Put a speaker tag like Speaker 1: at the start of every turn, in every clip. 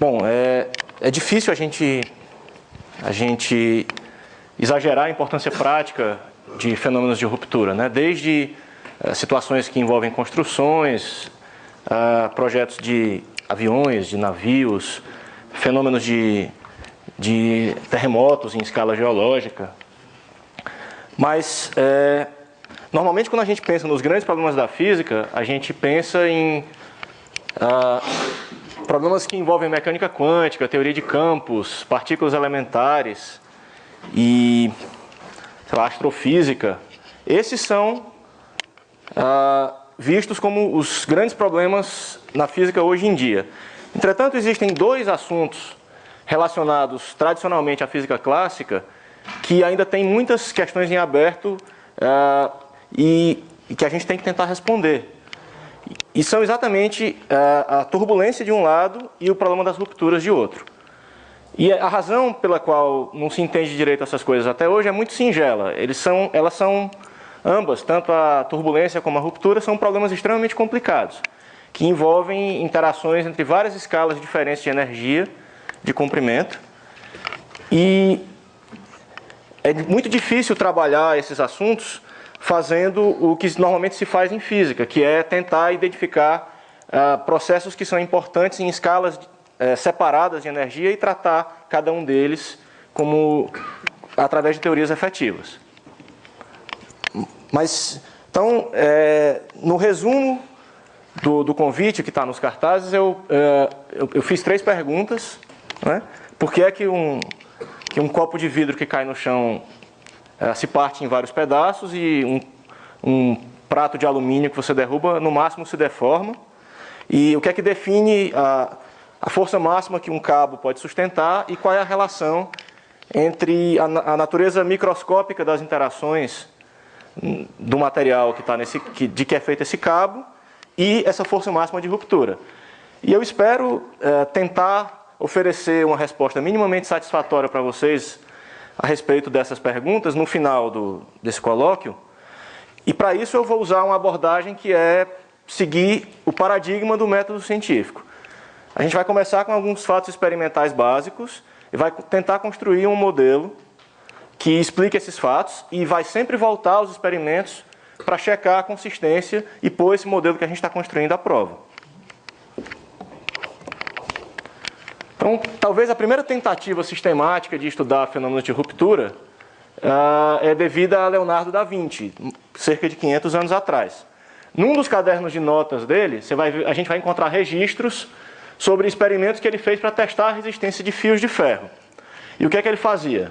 Speaker 1: Bom, é difícil a gente exagerar a importância prática de fenômenos de ruptura, né? Desde situações que envolvem construções, projetos de aviões, de navios, fenômenos de terremotos em escala geológica. Mas, normalmente, quando a gente pensa nos grandes problemas da física, a gente pensa em problemas que envolvem mecânica quântica, teoria de campos, partículas elementares e, sei lá, astrofísica. Esses são vistos como os grandes problemas na física hoje em dia. Entretanto, existem dois assuntos relacionados tradicionalmente à física clássica que ainda tem muitas questões em aberto e que a gente tem que tentar responder. E são exatamente a turbulência de um lado e o problema das rupturas de outro. E a razão pela qual não se entende direito essas coisas até hoje é muito singela. Elas são ambas, tanto a turbulência como a ruptura, são problemas extremamente complicados, que envolvem interações entre várias escalas diferentes de energia, de comprimento. E é muito difícil trabalhar esses assuntos fazendo o que normalmente se faz em física, que é tentar identificar processos que são importantes em escalas separadas de energia e tratar cada um deles através de teorias efetivas. Mas, então, no resumo do convite que está nos cartazes, eu fiz 3 perguntas, né? Por que é que um copo de vidro que cai no chão se parte em vários pedaços e um prato de alumínio que você derruba, no máximo se deforma? E o que é que define a força máxima que um cabo pode sustentar e qual é a relação entre a natureza microscópica das interações do material de que é feito esse cabo e essa força máxima de ruptura? E eu espero tentar oferecer uma resposta minimamente satisfatória para vocês a respeito dessas perguntas no final desse colóquio. E para isso eu vou usar uma abordagem que é seguir o paradigma do método científico. A gente vai começar com alguns fatos experimentais básicos e vai tentar construir um modelo que explique esses fatos e vai sempre voltar aos experimentos para checar a consistência e pôr esse modelo que a gente está construindo à prova. Então, talvez a primeira tentativa sistemática de estudar fenômenos de ruptura é devida a Leonardo da Vinci, cerca de 500 anos atrás. Num dos cadernos de notas dele, a gente vai encontrar registros sobre experimentos que ele fez para testar a resistência de fios de ferro. E o que é que ele fazia?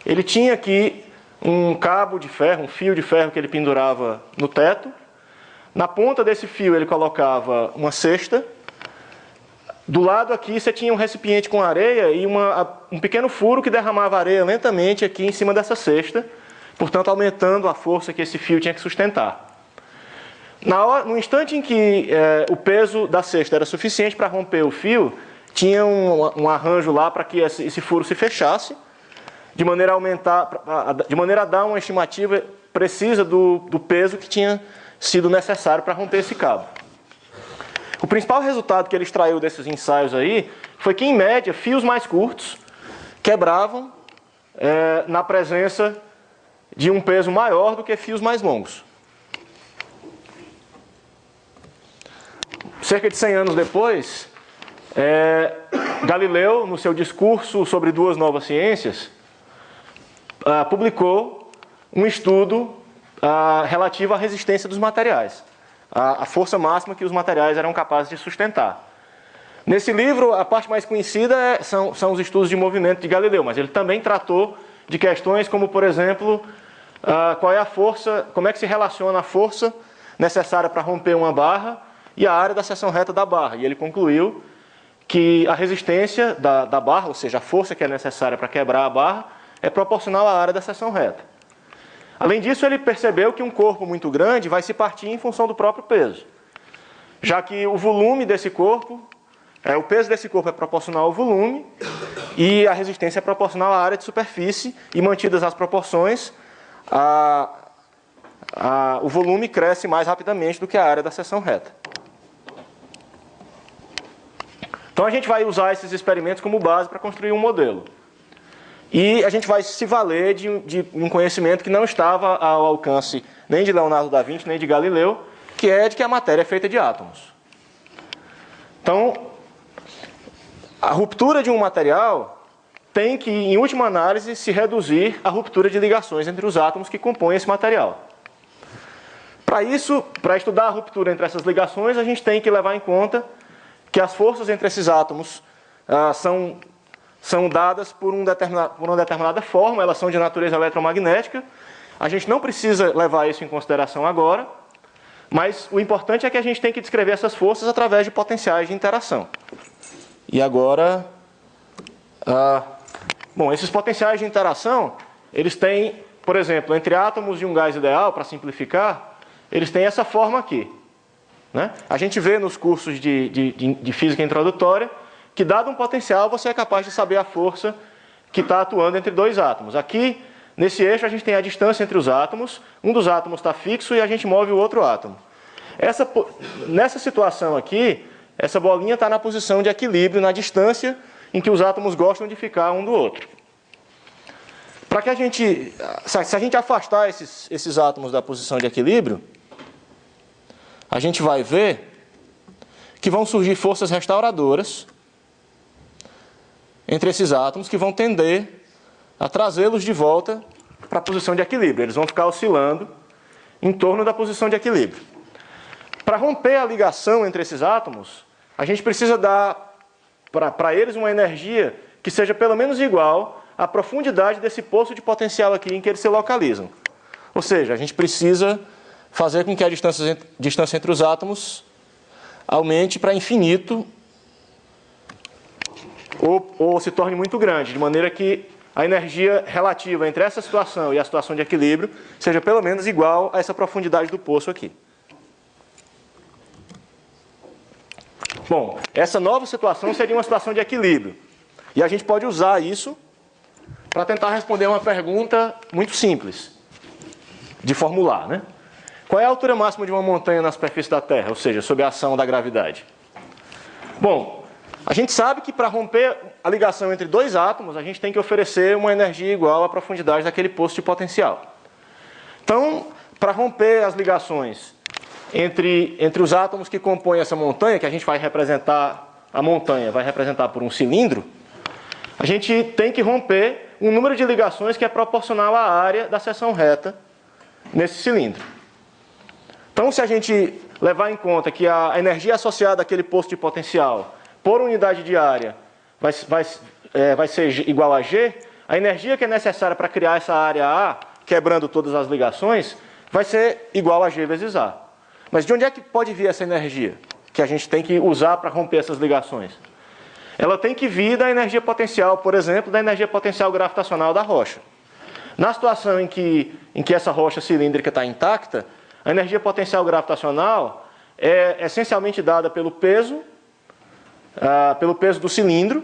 Speaker 1: Ele tinha aqui um cabo de ferro, um fio de ferro que ele pendurava no teto. Na ponta desse fio ele colocava uma cesta. Do lado aqui você tinha um recipiente com areia e um pequeno furo que derramava areia lentamente aqui em cima dessa cesta, portanto aumentando a força que esse fio tinha que sustentar. No instante em que o peso da cesta era suficiente para romper o fio, tinha um arranjo lá para que esse furo se fechasse, de maneira a dar uma estimativa precisa do peso que tinha sido necessário para romper esse cabo. O principal resultado que ele extraiu desses ensaios aí foi que, em média, fios mais curtos quebravam na presença de um peso maior do que fios mais longos. Cerca de 100 anos depois, Galileu, no seu discurso sobre duas novas ciências, publicou um estudo relativo à resistência dos materiais, a força máxima que os materiais eram capazes de sustentar. Nesse livro, a parte mais conhecida são os estudos de movimento de Galileu, mas ele também tratou de questões como, por exemplo, qual é a força, como é que se relaciona a força necessária para romper uma barra e a área da seção reta da barra. E ele concluiu que a resistência da barra, ou seja, a força que é necessária para quebrar a barra, é proporcional à área da seção reta. Além disso, ele percebeu que um corpo muito grande vai se partir em função do próprio peso, já que o volume desse corpo, o peso desse corpo é proporcional ao volume e a resistência é proporcional à área de superfície, e mantidas as proporções, o volume cresce mais rapidamente do que a área da seção reta. Então a gente vai usar esses experimentos como base para construir um modelo. E a gente vai se valer de um conhecimento que não estava ao alcance nem de Leonardo da Vinci, nem de Galileu, que é de que a matéria é feita de átomos. Então, a ruptura de um material tem que, em última análise, se reduzir à ruptura de ligações entre os átomos que compõem esse material. Para isso, para estudar a ruptura entre essas ligações, a gente tem que levar em conta que as forças entre esses átomos são dadas por uma determinada forma, elas são de natureza eletromagnética. A gente não precisa levar isso em consideração agora, mas o importante é que a gente tem que descrever essas forças através de potenciais de interação. E agora, bom, esses potenciais de interação, eles têm, por exemplo, entre átomos de um gás ideal, para simplificar, eles têm essa forma aqui, né? A gente vê nos cursos de física introdutória que, dado um potencial, você é capaz de saber a força que está atuando entre dois átomos. Aqui, nesse eixo, a gente tem a distância entre os átomos, um dos átomos está fixo e a gente move o outro átomo. Nessa situação aqui, essa bolinha está na posição de equilíbrio, na distância em que os átomos gostam de ficar um do outro. Para que se a gente afastar esses átomos da posição de equilíbrio, a gente vai ver que vão surgir forças restauradoras entre esses átomos que vão tender a trazê-los de volta para a posição de equilíbrio. Eles vão ficar oscilando em torno da posição de equilíbrio. Para romper a ligação entre esses átomos, a gente precisa dar para eles uma energia que seja pelo menos igual à profundidade desse poço de potencial aqui em que eles se localizam. Ou seja, a gente precisa fazer com que a distância entre os átomos aumente para infinito ou se torne muito grande, de maneira que a energia relativa entre essa situação e a situação de equilíbrio seja pelo menos igual a essa profundidade do poço aqui. Bom, essa nova situação seria uma situação de equilíbrio. E a gente pode usar isso para tentar responder uma pergunta muito simples de formular, né? Qual é a altura máxima de uma montanha na superfície da Terra, ou seja, sob a ação da gravidade? Bom, a gente sabe que para romper a ligação entre dois átomos, a gente tem que oferecer uma energia igual à profundidade daquele poço de potencial. Então, para romper as ligações entre os átomos que compõem essa montanha, que a gente vai representar, a montanha vai representar por um cilindro, a gente tem que romper um número de ligações que é proporcional à área da seção reta nesse cilindro. Então, se a gente levar em conta que a energia associada àquele poço de potencial por unidade de área vai ser igual a G, a energia que é necessária para criar essa área A, quebrando todas as ligações, vai ser igual a G vezes A. Mas de onde é que pode vir essa energia que a gente tem que usar para romper essas ligações? Ela tem que vir da energia potencial, por exemplo, da energia potencial gravitacional da rocha. Na situação em que essa rocha cilíndrica está intacta, a energia potencial gravitacional é essencialmente dada pelo peso do cilindro,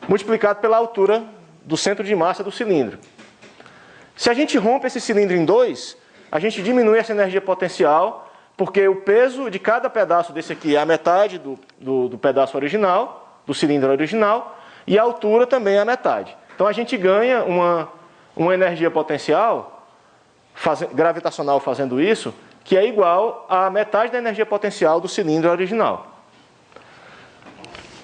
Speaker 1: multiplicado pela altura do centro de massa do cilindro. Se a gente rompe esse cilindro em dois, a gente diminui essa energia potencial, porque o peso de cada pedaço desse aqui é a metade do pedaço original, do cilindro original, e a altura também é a metade. Então a gente ganha uma energia potencial gravitacional fazendo isso, que é igual à metade da energia potencial do cilindro original.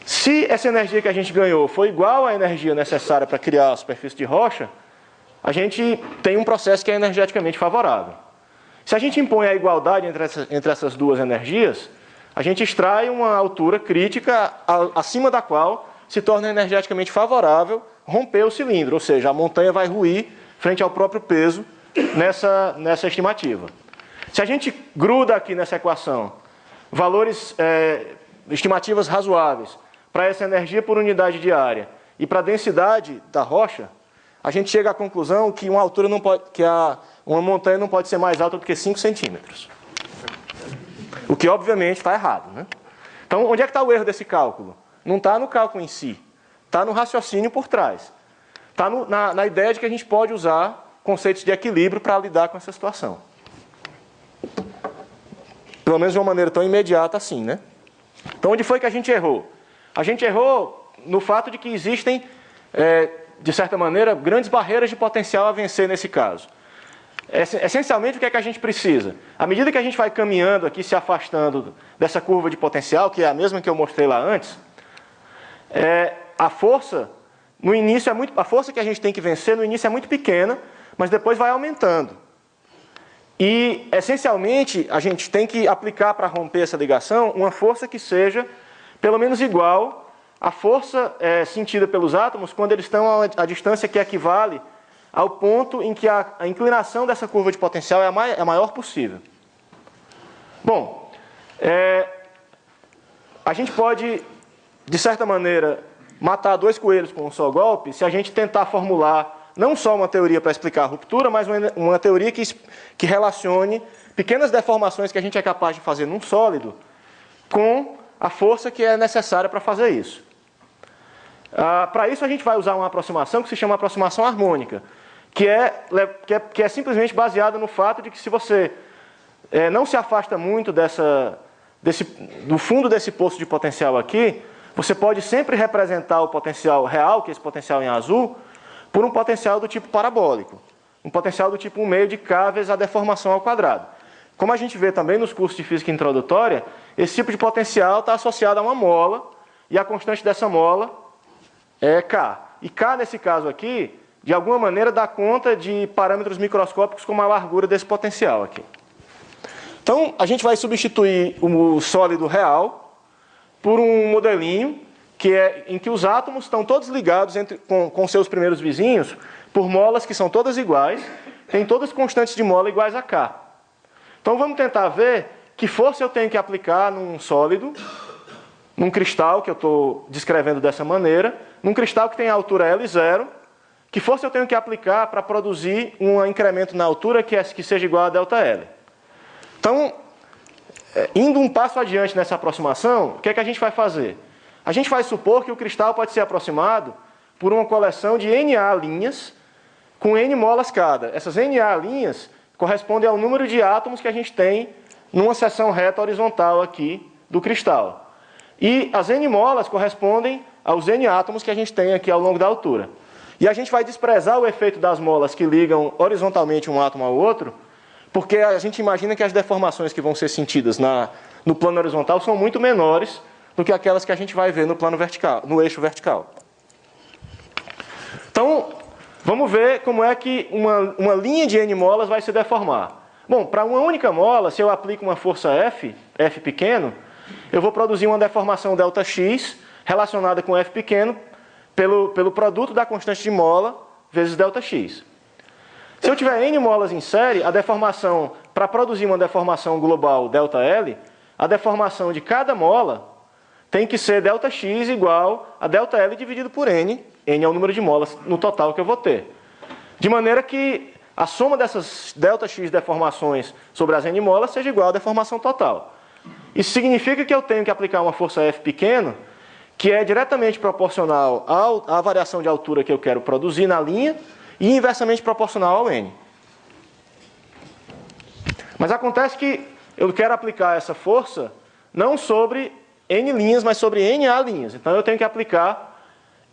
Speaker 1: Se essa energia que a gente ganhou for igual à energia necessária para criar a superfície de rocha, a gente tem um processo que é energeticamente favorável. Se a gente impõe a igualdade entre essas duas energias, a gente extrai uma altura crítica acima da qual se torna energeticamente favorável romper o cilindro, ou seja, a montanha vai ruir frente ao próprio peso nessa estimativa. Se a gente gruda aqui nessa equação valores, estimativas razoáveis para essa energia por unidade de área e para a densidade da rocha, a gente chega à conclusão que uma montanha não pode ser mais alta do que 5 centímetros. O que, obviamente, está errado, né? Então, onde é que está o erro desse cálculo? Não está no cálculo em si, está no raciocínio por trás. Está na ideia de que a gente pode usar conceitos de equilíbrio para lidar com essa situação. Pelo menos de uma maneira tão imediata assim, né? Então, onde foi que a gente errou? A gente errou no fato de que existem, de certa maneira, grandes barreiras de potencial a vencer nesse caso. Essencialmente, o que é que a gente precisa? À medida que a gente vai caminhando aqui, se afastando dessa curva de potencial, que é a mesma que eu mostrei lá antes, a força, no início, a força que a gente tem que vencer no início é muito pequena, mas depois vai aumentando. E, essencialmente, a gente tem que aplicar para romper essa ligação uma força que seja pelo menos igual à força sentida pelos átomos quando eles estão a distância que equivale ao ponto em que a inclinação dessa curva de potencial é a maior possível. Bom, a gente pode, de certa maneira, matar dois coelhos com um só golpe se a gente tentar formular não só uma teoria para explicar a ruptura, mas uma teoria que relacione pequenas deformações que a gente é capaz de fazer num sólido com a força que é necessária para fazer isso. Para isso a gente vai usar uma aproximação que se chama aproximação harmônica, que é simplesmente baseada no fato de que se você não se afasta muito do fundo desse poço de potencial aqui, você pode sempre representar o potencial real, que é esse potencial em azul, por um potencial do tipo parabólico. Um potencial do tipo 1/2 de K vezes a deformação ao quadrado. Como a gente vê também nos cursos de física introdutória, esse tipo de potencial está associado a uma mola, e a constante dessa mola é K. E K, nesse caso aqui, de alguma maneira dá conta de parâmetros microscópicos como a largura desse potencial aqui. Então, a gente vai substituir o sólido real por um modelinho em que os átomos estão todos ligados com seus primeiros vizinhos por molas que são todas iguais, têm todas constantes de mola iguais a K. Então vamos tentar ver que força eu tenho que aplicar num sólido, num cristal, que eu estou descrevendo dessa maneira, num cristal que tem a altura L0, que força eu tenho que aplicar para produzir um incremento na altura que seja igual a ΔL. Então, indo um passo adiante nessa aproximação, o que é que a gente vai fazer? A gente vai supor que o cristal pode ser aproximado por uma coleção de Na linhas com N molas cada. Essas Na linhas correspondem ao número de átomos que a gente tem numa seção reta horizontal aqui do cristal. E as N molas correspondem aos N átomos que a gente tem aqui ao longo da altura. E a gente vai desprezar o efeito das molas que ligam horizontalmente um átomo ao outro, porque a gente imagina que as deformações que vão ser sentidas no plano horizontal são muito menores do que aquelas que a gente vai ver no plano vertical, no eixo vertical. Então, vamos ver como é que uma linha de N molas vai se deformar. Bom, para uma única mola, se eu aplico uma força F pequeno, eu vou produzir uma deformação ΔX relacionada com F pequeno pelo produto da constante de mola vezes ΔX. Se eu tiver N molas em série, a deformação, para produzir uma deformação global ΔL, a deformação de cada mola tem que ser ΔX igual a ΔL dividido por N. N é o número de molas no total que eu vou ter. De maneira que a soma dessas ΔX deformações sobre as N molas seja igual à deformação total. Isso significa que eu tenho que aplicar uma força F pequeno, que é diretamente proporcional à variação de altura que eu quero produzir na linha e inversamente proporcional ao N. Mas acontece que eu quero aplicar essa força não sobre N linhas, mas sobre NA linhas. Então eu tenho que aplicar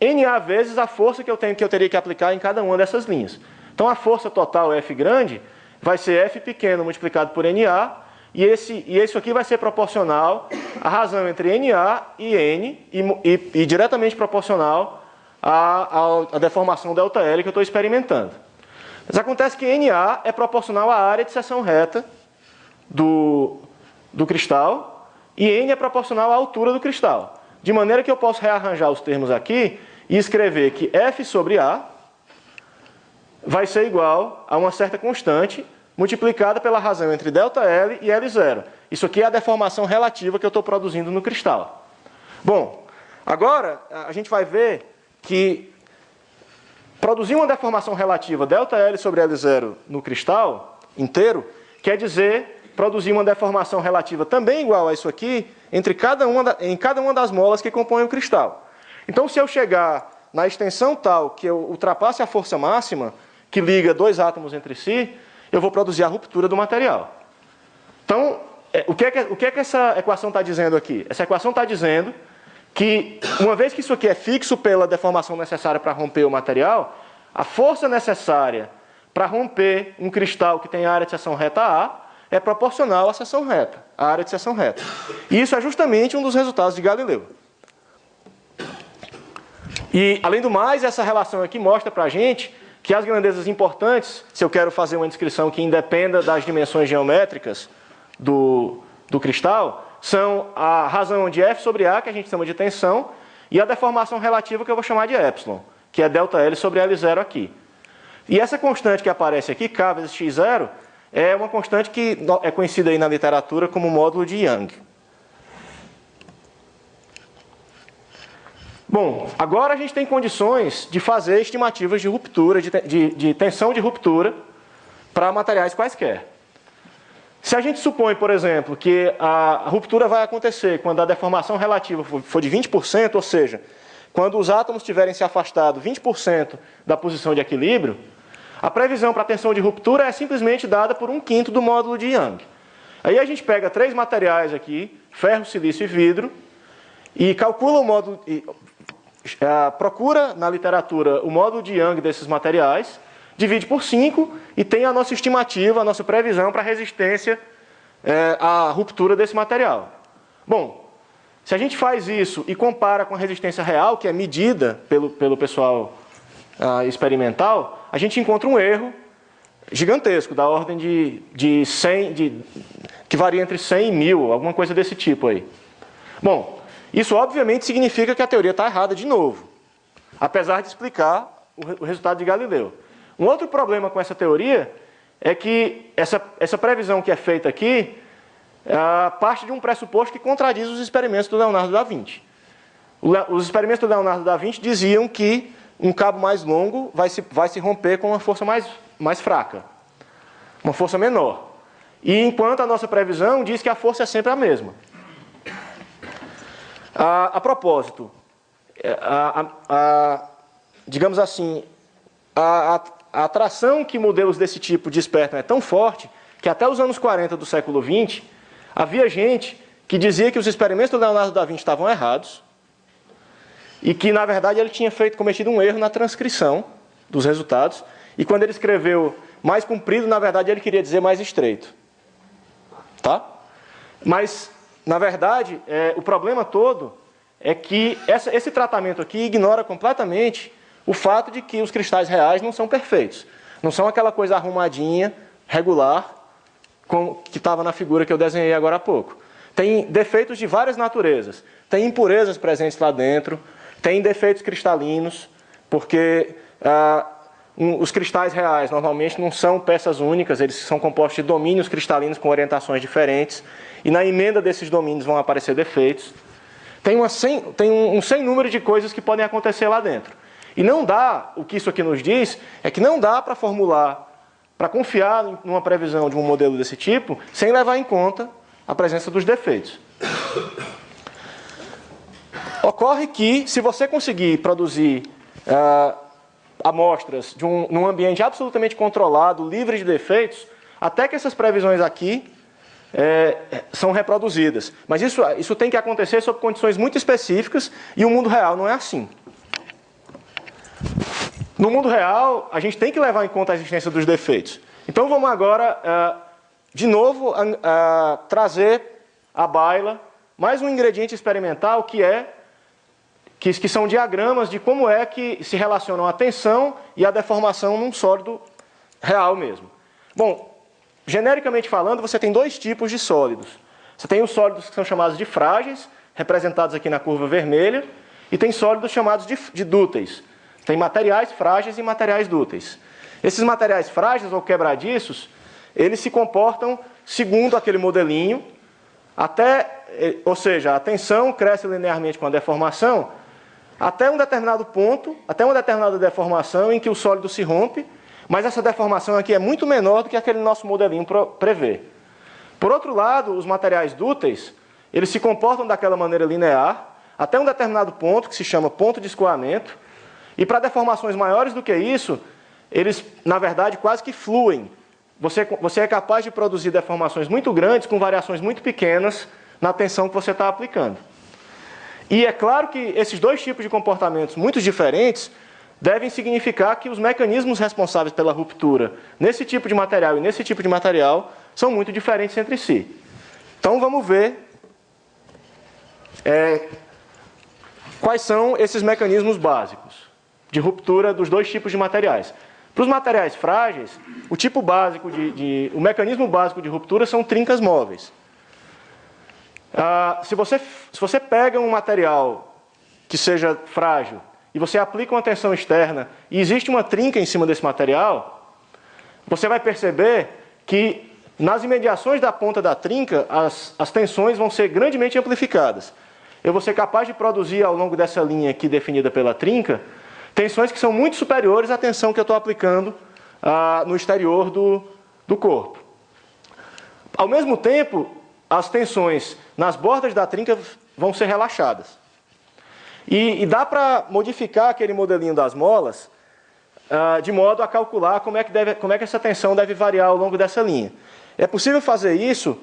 Speaker 1: NA vezes a força que eu teria que aplicar em cada uma dessas linhas. Então a força total F grande vai ser F pequeno multiplicado por NA, e isso aqui vai ser proporcional à razão entre NA e N, e diretamente proporcional à deformação ΔL que eu estou experimentando. Mas acontece que NA é proporcional à área de seção reta do cristal, e N é proporcional à altura do cristal. De maneira que eu posso rearranjar os termos aqui e escrever que F sobre A vai ser igual a uma certa constante multiplicada pela razão entre ΔL e L0. Isso aqui é a deformação relativa que eu estou produzindo no cristal. Bom, agora a gente vai ver que produzir uma deformação relativa ΔL sobre L0 no cristal inteiro quer dizer produzir uma deformação relativa também igual a isso aqui em cada uma das molas que compõem o cristal. Então, se eu chegar na extensão tal que eu ultrapasse a força máxima, que liga dois átomos entre si, eu vou produzir a ruptura do material. Então, o que é que essa equação está dizendo aqui? Essa equação está dizendo que, uma vez que isso aqui é fixo pela deformação necessária para romper o material, a força necessária para romper um cristal que tem área de seção reta A é proporcional à seção reta, à área de seção reta. E isso é justamente um dos resultados de Galileu. E, além do mais, essa relação aqui mostra para a gente que as grandezas importantes, se eu quero fazer uma descrição que independa das dimensões geométricas do cristal, são a razão de F sobre A, que a gente chama de tensão, e a deformação relativa, que eu vou chamar de epsilon, que é ΔL sobre L0 aqui. E essa constante que aparece aqui, K vezes X0, é uma constante que é conhecida aí na literatura como módulo de Young. Bom, agora a gente tem condições de fazer estimativas de ruptura, de tensão de ruptura para materiais quaisquer. Se a gente supõe, por exemplo, que a ruptura vai acontecer quando a deformação relativa for de 20%, ou seja, quando os átomos tiverem se afastado 20% da posição de equilíbrio, a previsão para a tensão de ruptura é simplesmente dada por 1/5 do módulo de Young. Aí a gente pega 3 materiais aqui, ferro, silício e vidro, e calcula o módulo, procura na literatura o módulo de Young desses materiais, divide por 5 e tem a nossa estimativa, a nossa previsão para a resistência à ruptura desse material. Bom, se a gente faz isso e compara com a resistência real, que é medida pelo pessoal experimental, a gente encontra um erro gigantesco, da ordem de 100, que varia entre 100 e 1000, alguma coisa desse tipo aí. Bom, isso obviamente significa que a teoria está errada de novo, apesar de explicar o resultado de Galileu. Um outro problema com essa teoria é que essa previsão que é feita aqui parte de um pressuposto que contradiz os experimentos do Leonardo da Vinci. Os experimentos do Leonardo da Vinci diziam que um cabo mais longo vai se romper com uma força mais fraca, uma força menor. E enquanto a nossa previsão diz que a força é sempre a mesma. A propósito, digamos assim, a atração que modelos desse tipo despertam é tão forte que até os anos 40 do século XX, havia gente que dizia que os experimentos do Leonardo da Vinci estavam errados e que, na verdade, ele tinha cometido um erro na transcrição dos resultados, e quando ele escreveu mais comprido, na verdade, ele queria dizer mais estreito. Tá? Mas, na verdade, o problema todo é que esse tratamento aqui ignora completamente o fato de que os cristais reais não são perfeitos. Não são aquela coisa arrumadinha, regular, que estava na figura que eu desenhei agora há pouco. Tem defeitos de várias naturezas. Tem impurezas presentes lá dentro, tem defeitos cristalinos, porque os cristais reais normalmente não são peças únicas, eles são compostos de domínios cristalinos com orientações diferentes, e na emenda desses domínios vão aparecer defeitos. Tem um sem número de coisas que podem acontecer lá dentro. E não dá, o que isso aqui nos diz, é que não dá para formular, para confiar numa previsão de um modelo desse tipo, sem levar em conta a presença dos defeitos. Ocorre que, se você conseguir produzir amostras num ambiente absolutamente controlado, livre de defeitos, até que essas previsões aqui são reproduzidas. Mas isso tem que acontecer sob condições muito específicas, e o mundo real não é assim. No mundo real, a gente tem que levar em conta a existência dos defeitos. Então vamos agora, de novo, trazer à baila mais um ingrediente experimental que são diagramas de como é que se relacionam a tensão e a deformação num sólido real mesmo. Bom, genericamente falando, você tem 2 tipos de sólidos. Você tem os sólidos que são chamados de frágeis, representados aqui na curva vermelha, e tem sólidos chamados de dúteis. Tem materiais frágeis e materiais dúteis. Esses materiais frágeis ou quebradiços, eles se comportam segundo aquele modelinho, ou seja, a tensão cresce linearmente com a deformação, até um determinado ponto, até uma determinada deformação em que o sólido se rompe, mas essa deformação aqui é muito menor do que aquele nosso modelinho prevê. Por outro lado, os materiais dúteis, eles se comportam daquela maneira linear, até um determinado ponto, que se chama ponto de escoamento, e para deformações maiores do que isso, eles, na verdade, quase que fluem. Você é capaz de produzir deformações muito grandes com variações muito pequenas na tensão que você está aplicando. E é claro que esses dois tipos de comportamentos muito diferentes devem significar que os mecanismos responsáveis pela ruptura nesse tipo de material e nesse tipo de material são muito diferentes entre si. Então vamos ver quais são esses mecanismos básicos de ruptura dos dois tipos de materiais. Para os materiais frágeis, o mecanismo básico de ruptura são trincas móveis. Se você pega um material que seja frágil e você aplica uma tensão externa e existe uma trinca em cima desse material, você vai perceber que nas imediações da ponta da trinca as tensões vão ser grandemente amplificadas. Eu vou ser capaz de produzir ao longo dessa linha aqui definida pela trinca tensões que são muito superiores à tensão que eu estou aplicando no exterior do corpo. Ao mesmo tempo, as tensões nas bordas da trinca vão ser relaxadas. E dá para modificar aquele modelinho das molas de modo a calcular como é que essa tensão deve variar ao longo dessa linha. É possível fazer isso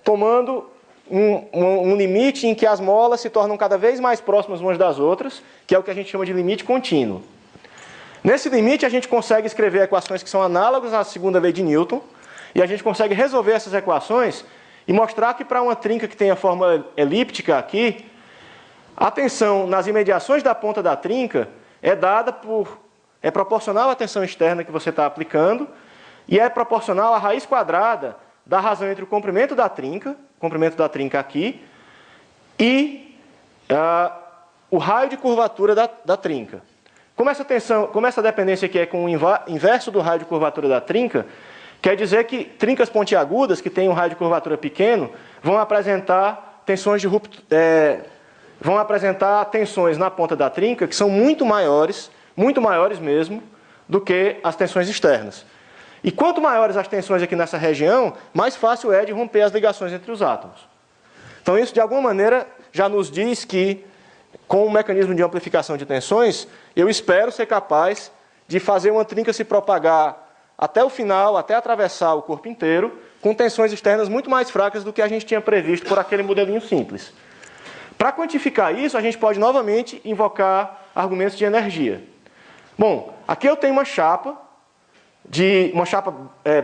Speaker 1: tomando um limite em que as molas se tornam cada vez mais próximas umas das outras, que é o que a gente chama de limite contínuo. Nesse limite, a gente consegue escrever equações que são análogas à segunda lei de Newton, e a gente consegue resolver essas equações e mostrar que para uma trinca que tem a forma elíptica aqui, a tensão nas imediações da ponta da trinca é proporcional à tensão externa que você está aplicando e é proporcional à raiz quadrada da razão entre o comprimento da trinca aqui, e o raio de curvatura da trinca. Como essa dependência aqui é com o inverso do raio de curvatura da trinca, quer dizer que trincas pontiagudas, que têm um raio de curvatura pequeno, vão apresentar tensões na ponta da trinca que são muito maiores mesmo, do que as tensões externas. E quanto maiores as tensões aqui nessa região, mais fácil é de romper as ligações entre os átomos. Então isso, de alguma maneira, já nos diz que, com o mecanismo de amplificação de tensões, eu espero ser capaz de fazer uma trinca se propagar até o final, até atravessar o corpo inteiro, com tensões externas muito mais fracas do que a gente tinha previsto por aquele modelinho simples. Para quantificar isso, a gente pode novamente invocar argumentos de energia. Bom, aqui eu tenho uma chapa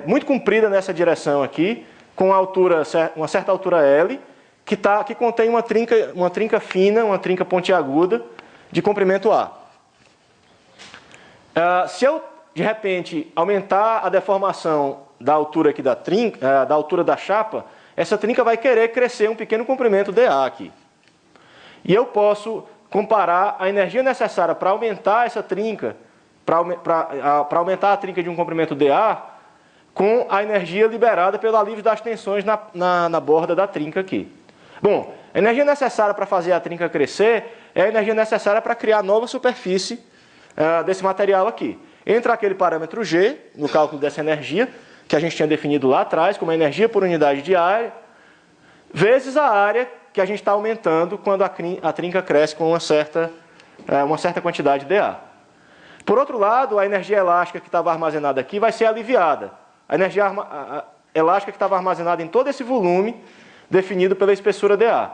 Speaker 1: muito comprida nessa direção aqui, com uma certa altura L, que contém uma trinca fina, uma trinca pontiaguda, de comprimento A. Se eu, de repente, aumentar a deformação da altura aqui da altura da chapa, essa trinca vai querer crescer um pequeno comprimento dA aqui. E eu posso comparar a energia necessária para aumentar essa trinca, para aumentar a trinca de um comprimento dA, com a energia liberada pelo alívio das tensões na borda da trinca aqui. Bom, a energia necessária para fazer a trinca crescer é a energia necessária para criar nova superfície desse material aqui. Entra aquele parâmetro G, no cálculo dessa energia, que a gente tinha definido lá atrás, como a energia por unidade de área, vezes a área que a gente está aumentando quando a trinca cresce com uma certa quantidade de dA. Por outro lado, a energia elástica que estava armazenada aqui vai ser aliviada. A energia elástica que estava armazenada em todo esse volume, definido pela espessura dA.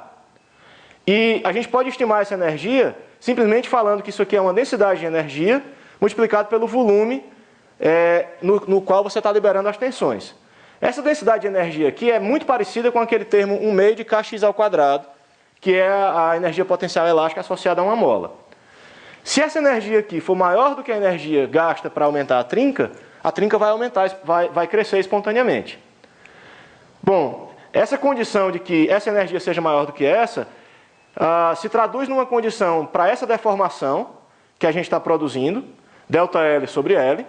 Speaker 1: E a gente pode estimar essa energia simplesmente falando que isso aqui é uma densidade de energia multiplicado pelo volume no qual você está liberando as tensões. Essa densidade de energia aqui é muito parecida com aquele termo 1/2 de kx², que é a energia potencial elástica associada a uma mola. Se essa energia aqui for maior do que a energia gasta para aumentar a trinca vai crescer espontaneamente. Bom, essa condição de que essa energia seja maior do que essa, se traduz numa condição para essa deformação que a gente está produzindo, ΔL sobre L.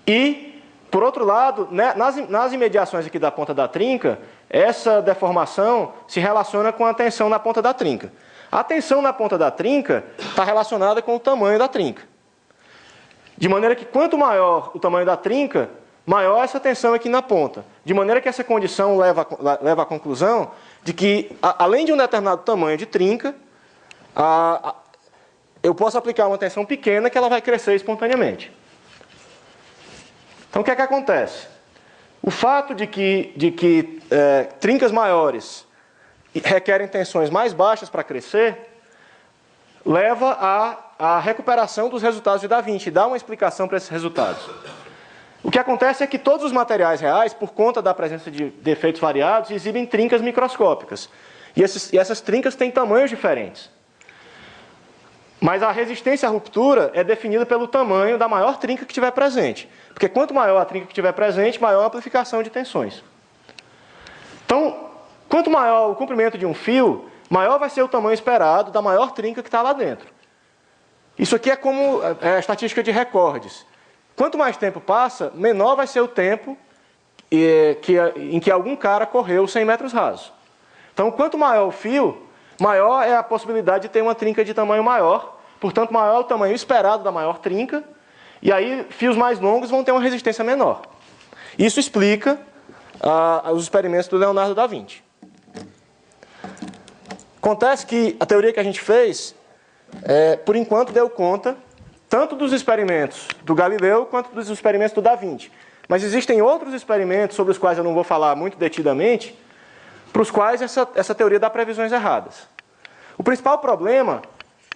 Speaker 1: E, por outro lado, nas imediações aqui da ponta da trinca, essa deformação se relaciona com a tensão na ponta da trinca. A tensão na ponta da trinca está relacionada com o tamanho da trinca. De maneira que quanto maior o tamanho da trinca, maior essa tensão aqui na ponta. De maneira que essa condição leva à conclusão de que, além de um determinado tamanho de trinca, eu posso aplicar uma tensão pequena que ela vai crescer espontaneamente. Então o que é que acontece? O fato de que trincas maiores requerem tensões mais baixas para crescer, leva à recuperação dos resultados de Da Vinci, dá uma explicação para esses resultados. O que acontece é que todos os materiais reais, por conta da presença de defeitos variados, exibem trincas microscópicas. E essas trincas têm tamanhos diferentes. Mas a resistência à ruptura é definida pelo tamanho da maior trinca que estiver presente. Porque quanto maior a trinca que estiver presente, maior a amplificação de tensões. Então, quanto maior o comprimento de um fio, maior vai ser o tamanho esperado da maior trinca que está lá dentro. Isso aqui é como a estatística de recordes. Quanto mais tempo passa, menor vai ser o tempo em que algum cara correu 100 metros rasos. Então, quanto maior o fio, maior é a possibilidade de ter uma trinca de tamanho maior, portanto, maior é o tamanho esperado da maior trinca, e aí fios mais longos vão ter uma resistência menor. Isso explica os experimentos do Leonardo da Vinci. Acontece que a teoria que a gente fez, por enquanto, deu conta tanto dos experimentos do Galileu quanto dos experimentos do Da Vinci. Mas existem outros experimentos sobre os quais eu não vou falar muito detidamente, para os quais essa teoria dá previsões erradas. O principal problema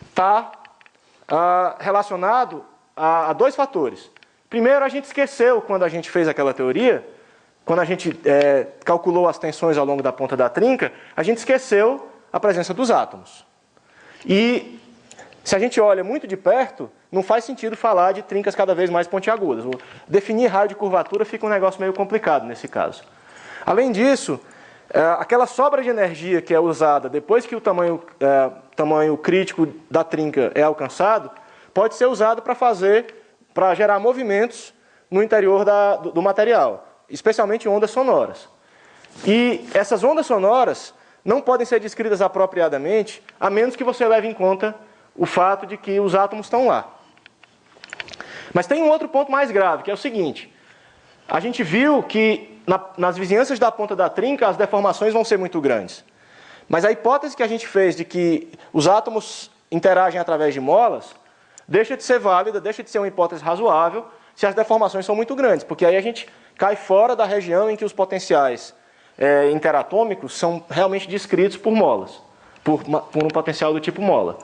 Speaker 1: está relacionado a dois fatores. Primeiro, a gente esqueceu, quando a gente fez aquela teoria, quando a gente calculou as tensões ao longo da ponta da trinca, a gente esqueceu a presença dos átomos. E se a gente olha muito de perto, não faz sentido falar de trincas cada vez mais pontiagudas. Definir raio de curvatura fica um negócio meio complicado nesse caso. Além disso, aquela sobra de energia que é usada depois que o tamanho crítico da trinca é alcançado, pode ser usado para gerar movimentos no interior do material, especialmente ondas sonoras. E essas ondas sonoras não podem ser descritas apropriadamente, a menos que você leve em conta o fato de que os átomos estão lá. Mas tem um outro ponto mais grave, que é o seguinte: a gente viu que nas vizinhanças da ponta da trinca as deformações vão ser muito grandes. Mas a hipótese que a gente fez de que os átomos interagem através de molas deixa de ser válida, deixa de ser uma hipótese razoável se as deformações são muito grandes, porque aí a gente cai fora da região em que os potenciais interatômicos são realmente descritos por molas, por um potencial do tipo mola.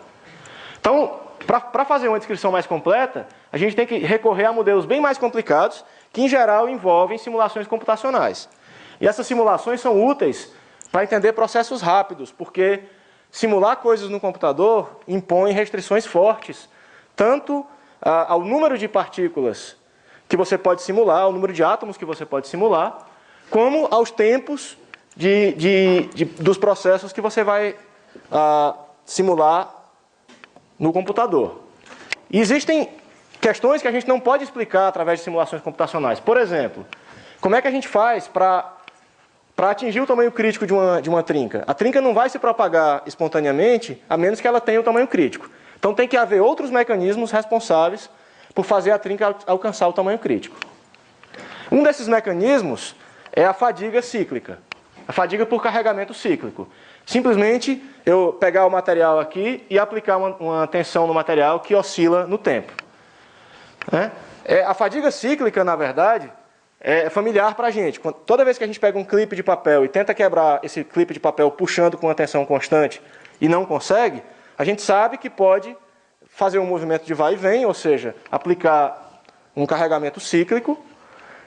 Speaker 1: Então, para fazer uma descrição mais completa, a gente tem que recorrer a modelos bem mais complicados, que em geral envolvem simulações computacionais. E essas simulações são úteis para entender processos rápidos, porque simular coisas no computador impõe restrições fortes, tanto ao número de partículas que você pode simular, ao número de átomos que você pode simular, como aos tempos dos processos que você vai simular no computador. E existem questões que a gente não pode explicar através de simulações computacionais. Por exemplo, como é que a gente faz para atingir o tamanho crítico de uma trinca? A trinca não vai se propagar espontaneamente, a menos que ela tenha o tamanho crítico. Então tem que haver outros mecanismos responsáveis por fazer a trinca alcançar o tamanho crítico. Um desses mecanismos é a fadiga cíclica, a fadiga por carregamento cíclico. Simplesmente eu pegar o material aqui e aplicar uma tensão no material que oscila no tempo. A fadiga cíclica, na verdade, é familiar para a gente. Toda vez que a gente pega um clipe de papel e tenta quebrar esse clipe de papel puxando com uma tensão constante e não consegue, a gente sabe que pode fazer um movimento de vai e vem, ou seja, aplicar um carregamento cíclico,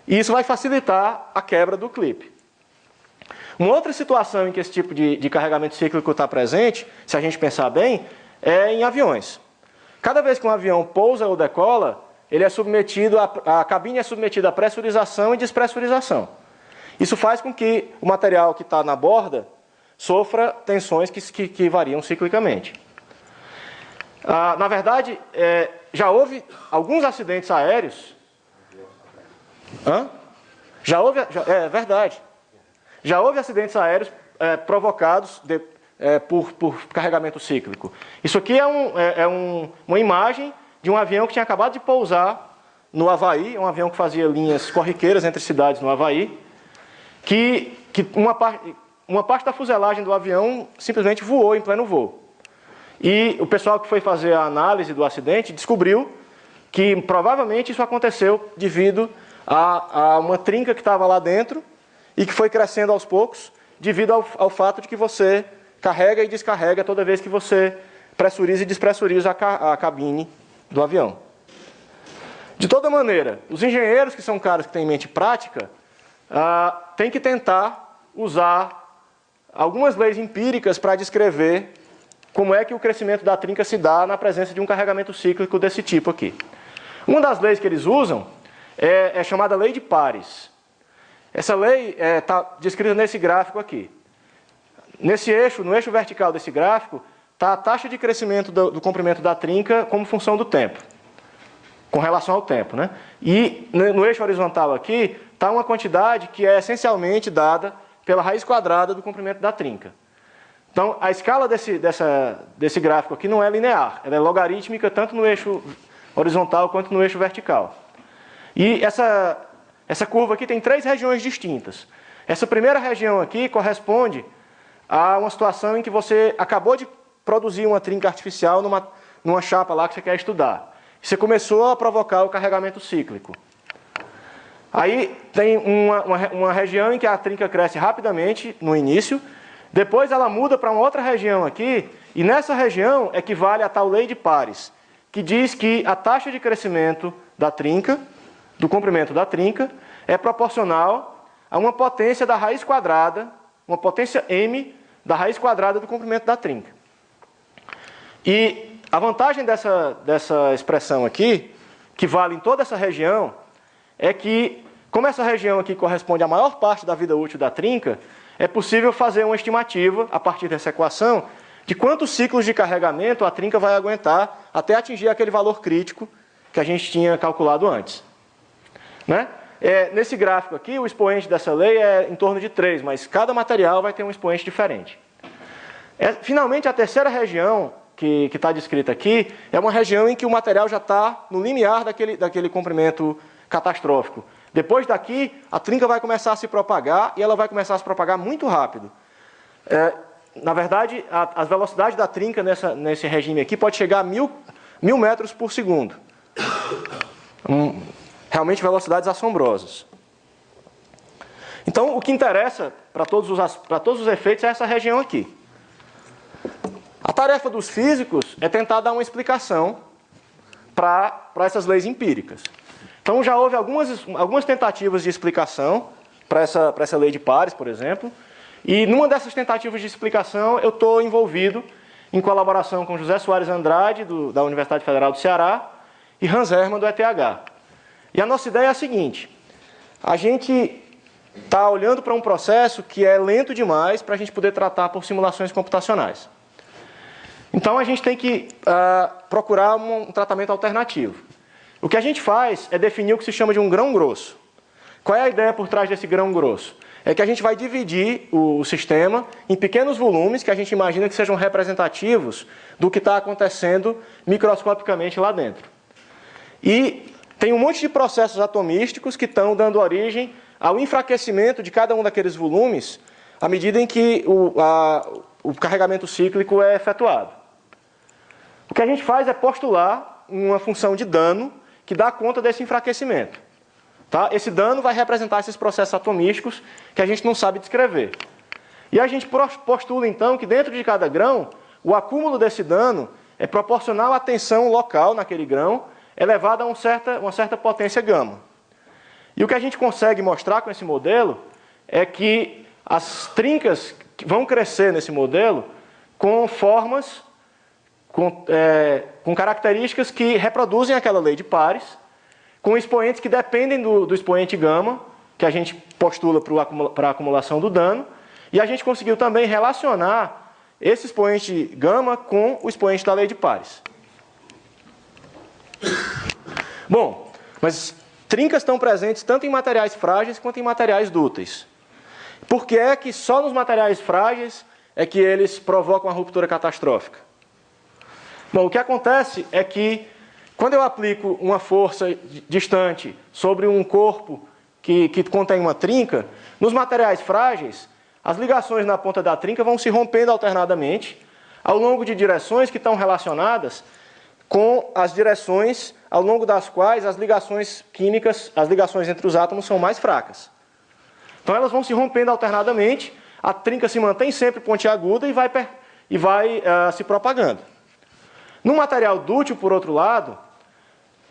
Speaker 1: e isso vai facilitar a quebra do clipe. Uma outra situação em que esse tipo de carregamento cíclico está presente, se a gente pensar bem, é em aviões. Cada vez que um avião pousa ou decola, ele é submetido a cabine é submetida a pressurização e despressurização. Isso faz com que o material que está na borda sofra tensões que variam ciclicamente. Na verdade, já houve alguns acidentes aéreos. Verdade. Já houve acidentes aéreos provocados por carregamento cíclico. Isso aqui é uma imagem de um avião que tinha acabado de pousar no Havaí, um avião que fazia linhas corriqueiras entre cidades no Havaí, que uma parte da fuselagem do avião simplesmente voou em pleno voo. E o pessoal que foi fazer a análise do acidente descobriu que provavelmente isso aconteceu devido a uma trinca que estava lá dentro e que foi crescendo aos poucos, devido ao fato de que você carrega e descarrega toda vez que você pressuriza e despressuriza a cabine do avião. De toda maneira, os engenheiros, que são caras que têm mente prática, têm que tentar usar algumas leis empíricas para descrever como é que o crescimento da trinca se dá na presença de um carregamento cíclico desse tipo aqui. Uma das leis que eles usam é chamada lei de pares. Essa lei está descrita nesse gráfico aqui. Nesse eixo, no eixo vertical desse gráfico, está a taxa de crescimento do comprimento da trinca como função do tempo, com relação ao tempo, né? E no eixo horizontal aqui, está uma quantidade que é essencialmente dada pela raiz quadrada do comprimento da trinca. Então, a escala desse gráfico aqui não é linear, ela é logarítmica tanto no eixo horizontal quanto no eixo vertical. E essa curva aqui tem 3 regiões distintas. Essa primeira região aqui corresponde a uma situação em que você acabou de produzir uma trinca artificial numa chapa lá que você quer estudar. Você começou a provocar o carregamento cíclico. Aí tem uma região em que a trinca cresce rapidamente no início, depois ela muda para uma outra região aqui, e nessa região equivale a tal lei de pares, que diz que a taxa de crescimento da trinca, do comprimento da trinca, é proporcional a uma potência da raiz quadrada, uma potência m da raiz quadrada do comprimento da trinca. E a vantagem dessa expressão aqui, que vale em toda essa região, é que, como essa região aqui corresponde à maior parte da vida útil da trinca, é possível fazer uma estimativa, a partir dessa equação, de quantos ciclos de carregamento a trinca vai aguentar até atingir aquele valor crítico que a gente tinha calculado antes. Né? Nesse gráfico aqui, o expoente dessa lei é em torno de 3, mas cada material vai ter um expoente diferente. Finalmente, a terceira região que está descrita aqui é uma região em que o material já está no limiar daquele comprimento catastrófico. Depois daqui, a trinca vai começar a se propagar e ela vai começar a se propagar muito rápido. Na verdade, as velocidades da trinca nesse regime aqui pode chegar a 1000 metros por segundo. Realmente velocidades assombrosas. Então, o que interessa para todos os efeitos é essa região aqui. A tarefa dos físicos é tentar dar uma explicação para essas leis empíricas. Então, já houve algumas tentativas de explicação para essa lei de pares, por exemplo, e numa dessas tentativas de explicação eu estou envolvido em colaboração com José Soares Andrade, da Universidade Federal do Ceará, e Hans Hermann, do ETH. E a nossa ideia é a seguinte: a gente está olhando para um processo que é lento demais para a gente poder tratar por simulações computacionais. Então, a gente tem que procurar um tratamento alternativo. O que a gente faz é definir o que se chama de um grão grosso. Qual é a ideia por trás desse grão grosso? É que a gente vai dividir o sistema em pequenos volumes que a gente imagina que sejam representativos do que está acontecendo microscopicamente lá dentro. E tem um monte de processos atomísticos que estão dando origem ao enfraquecimento de cada um daqueles volumes à medida em que o carregamento cíclico é efetuado. O que a gente faz é postular uma função de dano que dá conta desse enfraquecimento. Tá? Esse dano vai representar esses processos atomísticos que a gente não sabe descrever. E a gente postula, então, que dentro de cada grão, o acúmulo desse dano é proporcional à tensão local naquele grão, elevada a uma certa potência gama. E o que a gente consegue mostrar com esse modelo é que as trincas vão crescer nesse modelo com formas, com características que reproduzem aquela lei de pares, com expoentes que dependem do expoente gama, que a gente postula para a acumulação do dano, e a gente conseguiu também relacionar esse expoente gama com o expoente da lei de pares. Bom, mas trincas estão presentes tanto em materiais frágeis quanto em materiais dúteis. Por que é que só nos materiais frágeis é que eles provocam a ruptura catastrófica? Bom, o que acontece é que quando eu aplico uma força distante sobre um corpo que contém uma trinca, nos materiais frágeis, as ligações na ponta da trinca vão se rompendo alternadamente ao longo de direções que estão relacionadas com as direções ao longo das quais as ligações químicas, as ligações entre os átomos são mais fracas. Então elas vão se rompendo alternadamente a trinca se mantém sempre pontiaguda e vai se propagando. No material dútil, por outro lado,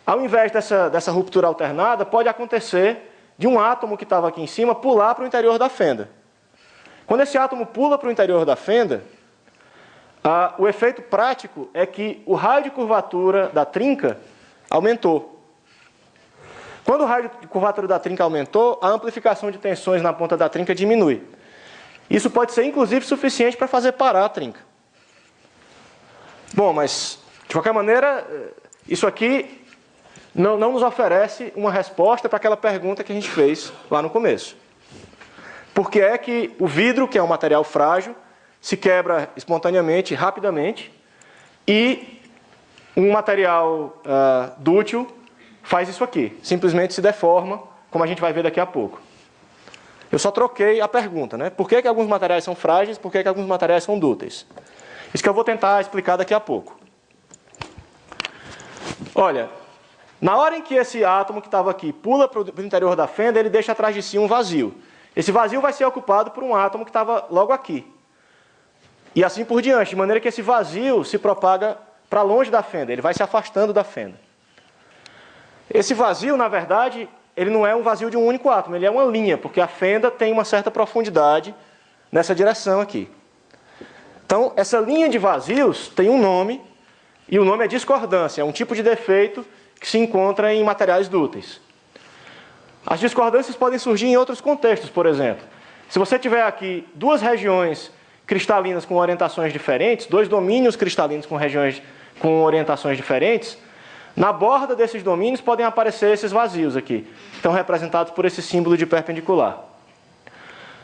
Speaker 1: ao invés dessa ruptura alternada, pode acontecer de um átomo que estava aqui em cima pular para o interior da fenda. Quando esse átomo pula para o interior da fenda, o efeito prático é que o raio de curvatura da trinca aumentou. Quando o raio de curvatura da trinca aumentou, a amplificação de tensões na ponta da trinca diminui. Isso pode ser, inclusive, suficiente para fazer parar a trinca. Bom, mas, de qualquer maneira, isso aqui não nos oferece uma resposta para aquela pergunta que a gente fez lá no começo. Por que é que o vidro, que é um material frágil, se quebra espontaneamente, rapidamente, e um material dútil faz isso aqui, simplesmente se deforma, como a gente vai ver daqui a pouco. Eu só troquei a pergunta, né? Por que alguns materiais são frágeis, por que alguns materiais são dúteis? Isso que eu vou tentar explicar daqui a pouco. Olha, na hora em que esse átomo que estava aqui pula para o interior da fenda, ele deixa atrás de si um vazio. Esse vazio vai ser ocupado por um átomo que estava logo aqui. E assim por diante, de maneira que esse vazio se propaga para longe da fenda, ele vai se afastando da fenda. Esse vazio, na verdade, ele não é um vazio de um único átomo, ele é uma linha, porque a fenda tem uma certa profundidade nessa direção aqui. Então, essa linha de vazios tem um nome, e o nome é discordância, é um tipo de defeito que se encontra em materiais dúteis. As discordâncias podem surgir em outros contextos, por exemplo. Se você tiver aqui duas regiões cristalinas com orientações diferentes, dois domínios cristalinos com orientações diferentes, na borda desses domínios podem aparecer esses vazios aqui, que estão representados por esse símbolo de perpendicular.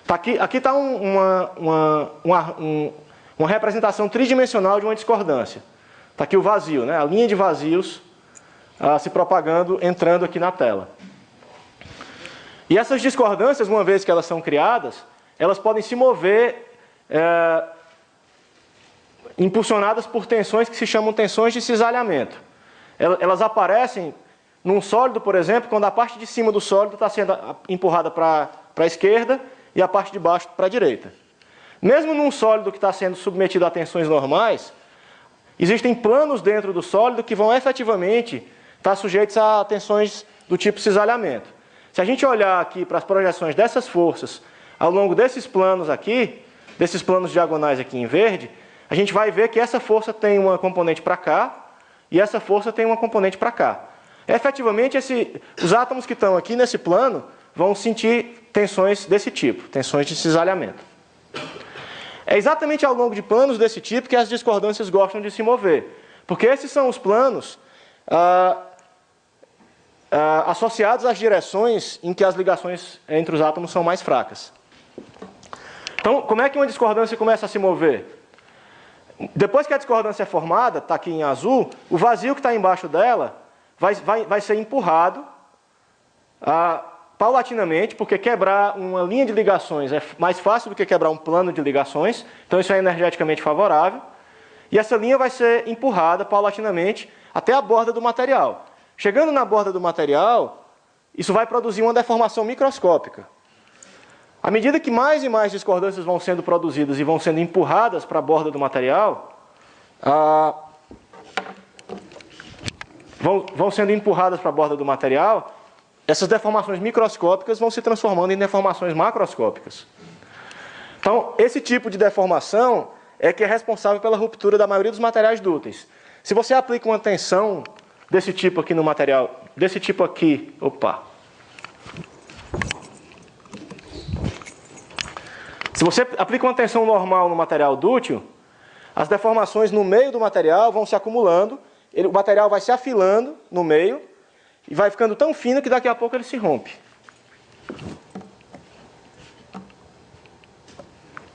Speaker 1: Aqui está uma representação tridimensional de uma discordância. Está aqui o vazio, né? A linha de vazios se propagando, entrando aqui na tela. E essas discordâncias, uma vez que elas são criadas, elas podem se mover impulsionadas por tensões que se chamam tensões de cisalhamento. Elas aparecem num sólido, por exemplo, quando a parte de cima do sólido está sendo empurrada para a esquerda e a parte de baixo para a direita. Mesmo num sólido que está sendo submetido a tensões normais, existem planos dentro do sólido que vão efetivamente estar sujeitos a tensões do tipo cisalhamento. Se a gente olhar aqui para as projeções dessas forças ao longo desses planos aqui, desses planos diagonais aqui em verde, a gente vai ver que essa força tem uma componente para cá e essa força tem uma componente para cá. Efetivamente, os átomos que estão aqui nesse plano vão sentir tensões desse tipo, tensões de cisalhamento. É exatamente ao longo de planos desse tipo que as discordâncias gostam de se mover, porque esses são os planos associados às direções em que as ligações entre os átomos são mais fracas. Então, como é que uma discordância começa a se mover? Depois que a discordância é formada, está aqui em azul, o vazio que está embaixo dela vai ser empurrado paulatinamente, porque quebrar uma linha de ligações é mais fácil do que quebrar um plano de ligações, então isso é energeticamente favorável, e essa linha vai ser empurrada paulatinamente até a borda do material. Chegando na borda do material, isso vai produzir uma deformação microscópica. À medida que mais e mais discordâncias vão sendo produzidas e vão sendo empurradas para a borda do material, vão sendo empurradas para a borda do material, essas deformações microscópicas vão se transformando em deformações macroscópicas. Então, esse tipo de deformação é que é responsável pela ruptura da maioria dos materiais dúteis. Se você aplica uma tensão desse tipo aqui no material, desse tipo aqui, se você aplica uma tensão normal no material dútil, as deformações no meio do material vão se acumulando, o material vai se afilando no meio e vai ficando tão fino que daqui a pouco ele se rompe.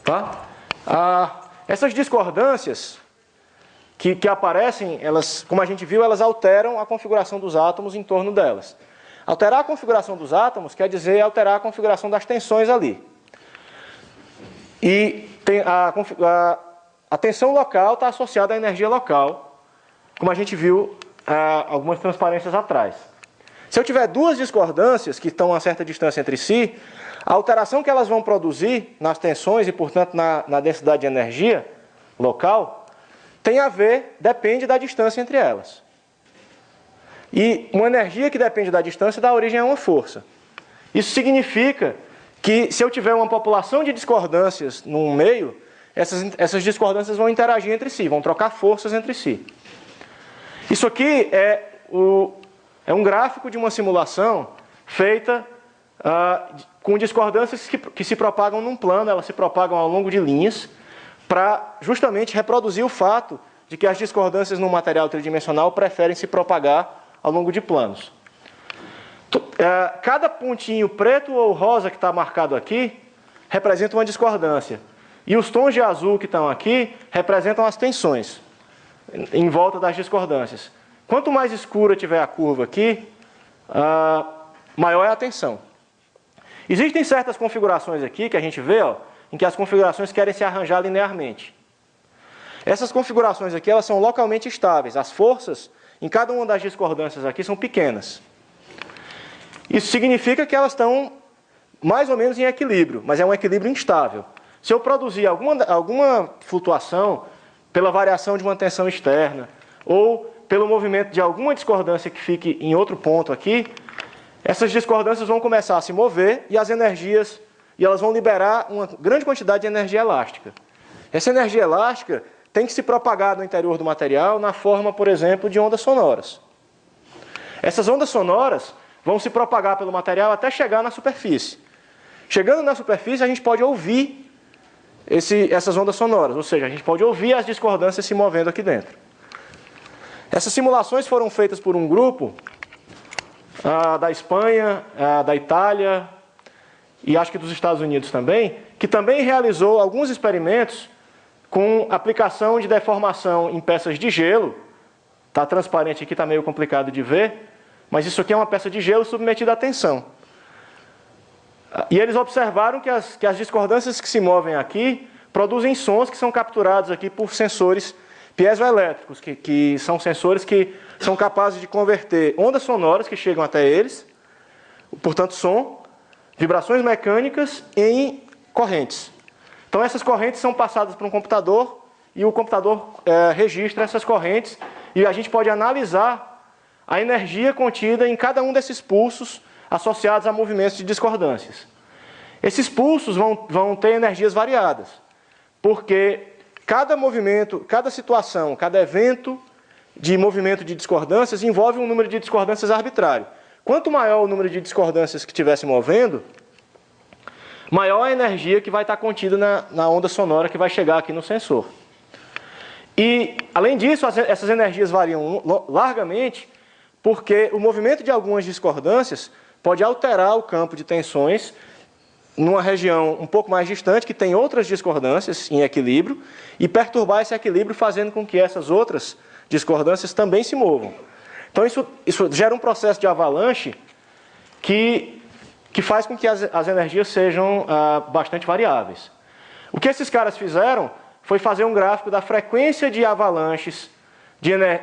Speaker 1: Tá? Essas discordâncias que aparecem, elas, como a gente viu, elas alteram a configuração dos átomos em torno delas. Alterar a configuração dos átomos quer dizer alterar a configuração das tensões ali. E a tensão local está associada à energia local, como a gente viu algumas transparências atrás. Se eu tiver duas discordâncias que estão a certa distância entre si, A alteração que elas vão produzir nas tensões e, portanto, na densidade de energia local, tem a ver, depende da distância entre elas. E uma energia que depende da distância dá origem a uma força. Isso significa que, se eu tiver uma população de discordâncias num meio, essas discordâncias vão interagir entre si, vão trocar forças entre si. Isso aqui é um gráfico de uma simulação feita com discordâncias que se propagam num plano, elas se propagam ao longo de linhas, para justamente reproduzir o fato de que as discordâncias no material tridimensional preferem se propagar ao longo de planos. Cada pontinho preto ou rosa que está marcado aqui representa uma discordância. E os tons de azul que estão aqui representam as tensões em volta das discordâncias. Quanto mais escura tiver a curva aqui, maior é a tensão. Existem certas configurações aqui que a gente vê, em que as configurações querem se arranjar linearmente. Essas configurações aqui, elas são localmente estáveis. As forças em cada uma das discordâncias aqui são pequenas. Isso significa que elas estão mais ou menos em equilíbrio, mas é um equilíbrio instável. Se eu produzir alguma flutuação pela variação de uma tensão externa ou pelo movimento de alguma discordância que fique em outro ponto aqui, essas discordâncias vão começar a se mover e elas vão liberar uma grande quantidade de energia elástica. Essa energia elástica tem que se propagar no interior do material na forma, por exemplo, de ondas sonoras. Essas ondas sonoras vão se propagar pelo material até chegar na superfície. Chegando na superfície, a gente pode ouvir essas ondas sonoras, ou seja, a gente pode ouvir as discordâncias se movendo aqui dentro. Essas simulações foram feitas por um grupo da Espanha, da Itália e acho que dos Estados Unidos também, que também realizou alguns experimentos com aplicação de deformação em peças de gelo. Está transparente aqui, está meio complicado de ver, mas isso aqui é uma peça de gelo submetida à tensão. E eles observaram que as discordâncias que se movem aqui produzem sons que são capturados aqui por sensores piezoelétricos, que são sensores que são capazes de converter ondas sonoras que chegam até eles, portanto som, vibrações mecânicas em correntes. Então essas correntes são passadas para um computador e o computador registra essas correntes e a gente pode analisar a energia contida em cada um desses pulsos associados a movimentos de discordâncias. Esses pulsos vão ter energias variadas, porque cada movimento, cada situação, cada evento de movimento de discordâncias envolve um número de discordâncias arbitrário. Quanto maior o número de discordâncias que estiver se movendo, maior a energia que vai estar contida na onda sonora que vai chegar aqui no sensor. E, além disso, essas energias variam largamente, porque o movimento de algumas discordâncias pode alterar o campo de tensões numa região um pouco mais distante, que tem outras discordâncias em equilíbrio, e perturbar esse equilíbrio, fazendo com que essas outras discordâncias também se movam. Então, isso gera um processo de avalanche que faz com que as energias sejam bastante variáveis. O que esses caras fizeram foi fazer um gráfico da frequência de avalanches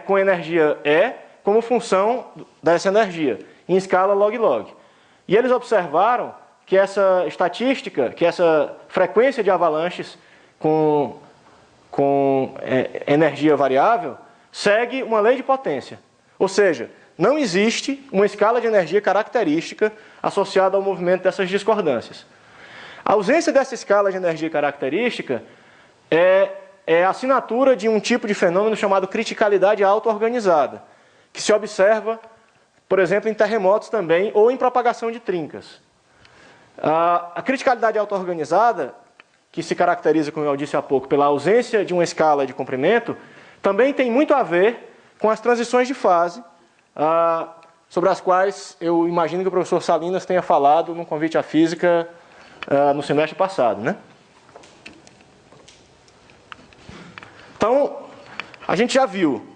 Speaker 1: com energia E como função dessa energia, em escala log-log. E eles observaram que essa estatística, que essa frequência de avalanches com energia variável, segue uma lei de potência. Ou seja, não existe uma escala de energia característica associada ao movimento dessas discordâncias. A ausência dessa escala de energia característica é a assinatura de um tipo de fenômeno chamado criticalidade auto-organizada, que se observa, por exemplo, em terremotos também, ou em propagação de trincas. A criticalidade auto-organizada, que se caracteriza, como eu disse há pouco, pela ausência de uma escala de comprimento, também tem muito a ver com as transições de fase, sobre as quais eu imagino que o professor Salinas tenha falado no convite à física no semestre passado, né? Então, a gente já viu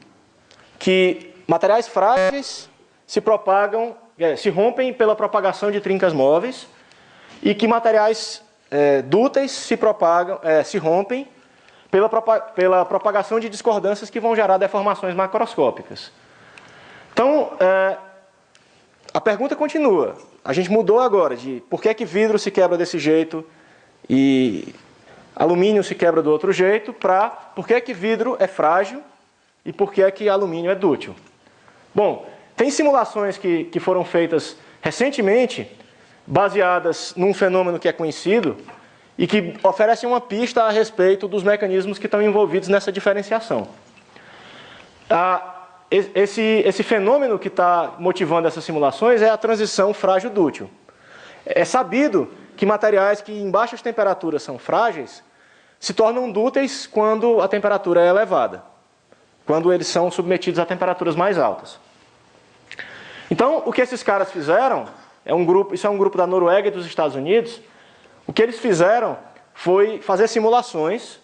Speaker 1: que materiais frágeis se rompem pela propagação de trincas móveis e que materiais dúteis se rompem pela propagação de discordâncias que vão gerar deformações macroscópicas. Então, a pergunta continua. A gente mudou agora de por que que vidro se quebra desse jeito e alumínio se quebra do outro jeito, para por que que vidro é frágil e por que que alumínio é dútil. Bom, tem simulações que foram feitas recentemente, baseadas num fenômeno que é conhecido e que oferecem uma pista a respeito dos mecanismos que estão envolvidos nessa diferenciação. Esse fenômeno que está motivando essas simulações é a transição frágil-dútil. É sabido que materiais que em baixas temperaturas são frágeis se tornam dúteis quando a temperatura é elevada, quando eles são submetidos a temperaturas mais altas. Então, o que esses caras fizeram, isso é um grupo da Noruega e dos Estados Unidos, o que eles fizeram foi fazer simulações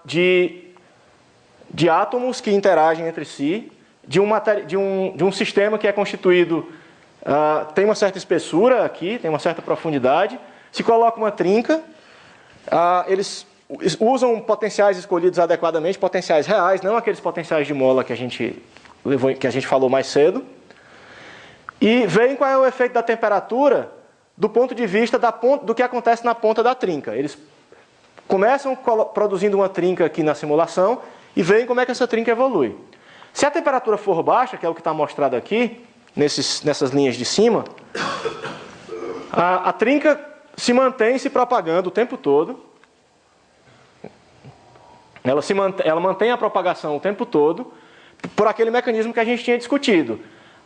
Speaker 1: de átomos que interagem entre si, de um sistema que é constituído, tem uma certa espessura aqui, tem uma certa profundidade, se coloca uma trinca, eles usam potenciais escolhidos adequadamente, potenciais reais, não aqueles potenciais de mola que a gente falou mais cedo, e veem qual é o efeito da temperatura do ponto de vista do que acontece na ponta da trinca. Eles começam produzindo uma trinca aqui na simulação e veem como é que essa trinca evolui. Se a temperatura for baixa, que é o que está mostrado aqui, nessas linhas de cima, a trinca se mantém se propagando o tempo todo. Ela mantém a propagação o tempo todo por aquele mecanismo que a gente tinha discutido.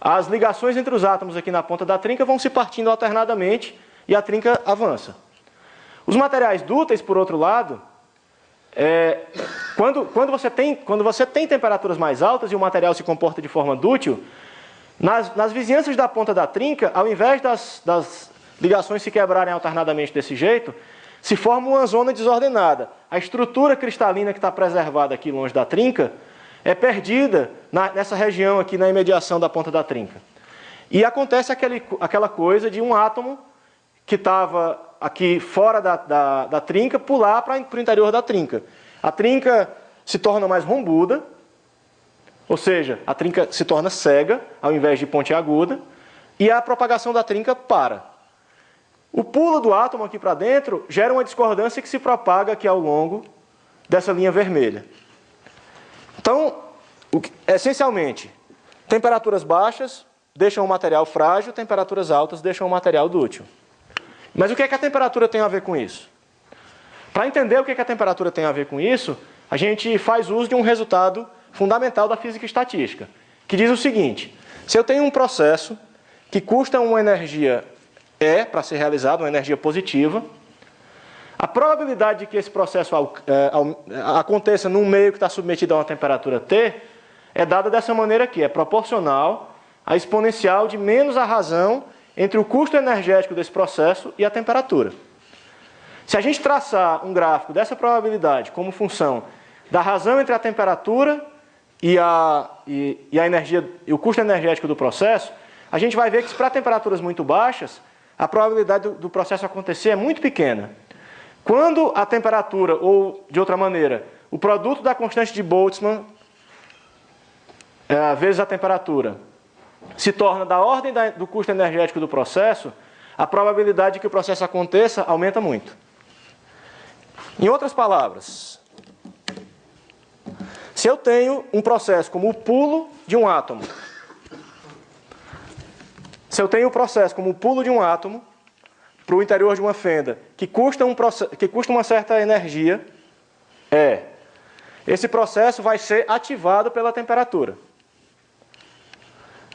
Speaker 1: As ligações entre os átomos aqui na ponta da trinca vão se partindo alternadamente e a trinca avança. Os materiais dúteis, por outro lado, quando você tem temperaturas mais altas e o material se comporta de forma dútil, nas vizinhanças da ponta da trinca, ao invés das ligações se quebrarem alternadamente desse jeito, se forma uma zona desordenada. A estrutura cristalina que está preservada aqui longe da trinca é perdida nessa região aqui na imediação da ponta da trinca. E acontece aquela coisa de um átomo que estava aqui fora da trinca pular para o interior da trinca. A trinca se torna mais rombuda, ou seja, a trinca se torna cega ao invés de pontiaguda, e a propagação da trinca para. O pulo do átomo aqui para dentro gera uma discordância que se propaga aqui ao longo dessa linha vermelha. Então, essencialmente, temperaturas baixas deixam o material frágil, temperaturas altas deixam o material dútil. Mas o que é que a temperatura tem a ver com isso? Para entender o que é que a temperatura tem a ver com isso, a gente faz uso de um resultado fundamental da física estatística, que diz o seguinte: se eu tenho um processo que custa uma energia E para ser realizado, uma energia positiva, a probabilidade de que esse processo aconteça num meio que está submetido a uma temperatura T é dada dessa maneira aqui, é proporcional à exponencial de menos a razão entre o custo energético desse processo e a temperatura. Se a gente traçar um gráfico dessa probabilidade como função da razão entre a temperatura e a energia, e o custo energético do processo, a gente vai ver que para temperaturas muito baixas, a probabilidade do processo acontecer é muito pequena. Quando a temperatura, ou de outra maneira, o produto da constante de Boltzmann vezes a temperatura se torna da ordem do custo energético do processo, a probabilidade de que o processo aconteça aumenta muito. Em outras palavras, se eu tenho um processo como o pulo de um átomo, para o interior de uma fenda, que custa uma certa energia, esse processo vai ser ativado pela temperatura.